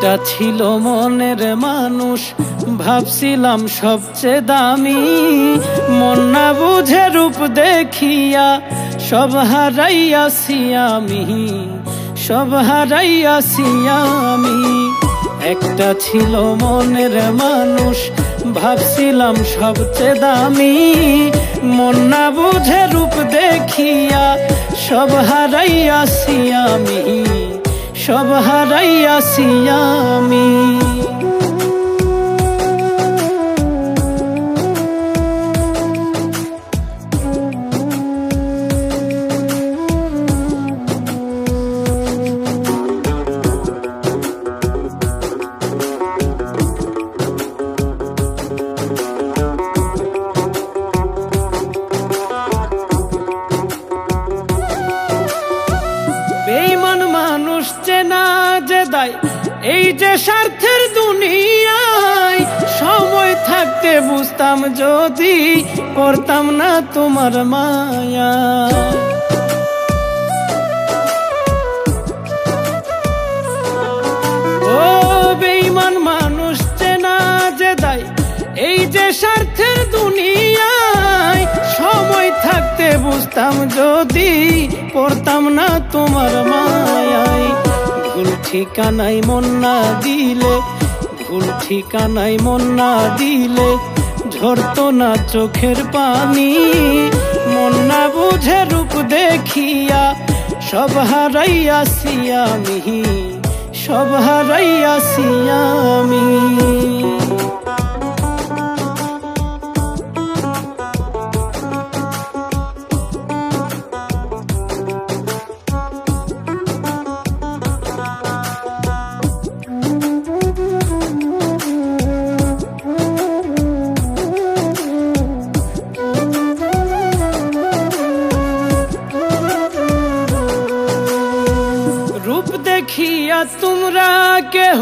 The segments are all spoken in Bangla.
একটা ছিল মনের মানুষ, ভাবছিলাম সবচেয়ে দামি। মন না বুঝে রূপ দেখিয়া সব হারাইয়াছি আমি, সব হারাইয়াছি আমি। একটা ছিল মনের মানুষ, ভাবছিলাম সবচেয়ে দামি। মন না বুঝে রূপ দেখিয়া সব হারাইয়াছি আমি, সব হারাইয়াছি আমি। বেঈমান মানুষ চেনা যে দায়, এই যে স্বার্থের দুনিয়ায়। সময় থাকতে বুঝতাম যদি, করতাম না তোমার মায়া। ও বেঈমান মানুষ চেনা যে দায়, এই যে স্বার্থের দুনিয়ায়। সময় থাকতে বুঝতাম যদি, করতাম না তোমার মায়ায়। ভুল ঠিকানায় মন না দিলে, ভুল ঠিকানায় মন না দিলে ঝরতো না চোখের পানি। মন না বুঝে রূপ দেখিয়া সব হারাইয়াছি আমি, সব হারাইয়াছি আমি। রূপ দেখিয়া তোমরা কেহ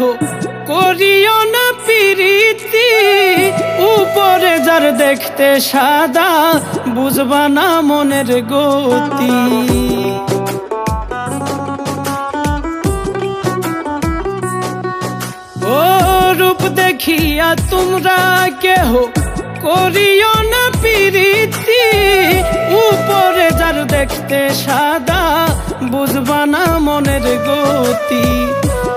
করিও না প্রীতি। উপরে যার দেখতে সাদা, বুঝবা না মনের গতি। ও রূপ দেখিয়া তোমরা কেহ করিও না প্রীতি। উপরে যার দেখতে সাদা, বুঝবা না মনের গতি।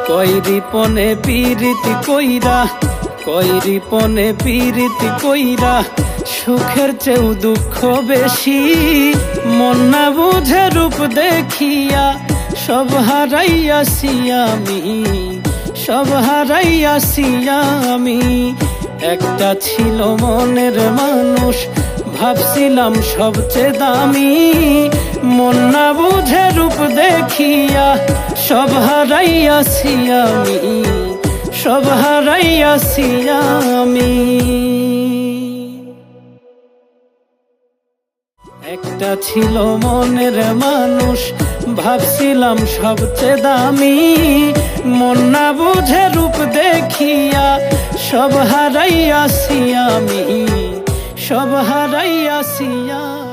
কইরি পনে প্রীতি কইরা, কইরি পনে প্রীতি কইরা সুখের চেয়েও দুঃখ বেশি। মন না বুঝে রূপ দেখিয়া সব হারাইয়াছি আমি, সব হারাইয়াছি আমি। একটা ছিল মনের মানুষ, ভাবছিলাম সবচেয়ে দামি। মন না বুঝে রূপ দেখিয়া সব হারাইয়াছি আমি, সব হারাইয়াছি আমি। একটা ছিল মনের মানুষ, ভাবছিলাম সবচেয়ে দামি। মন না বুঝে রূপ দেখিয়া সব হারাইয়াছি আমি, সব হারাইয়াছি আমি।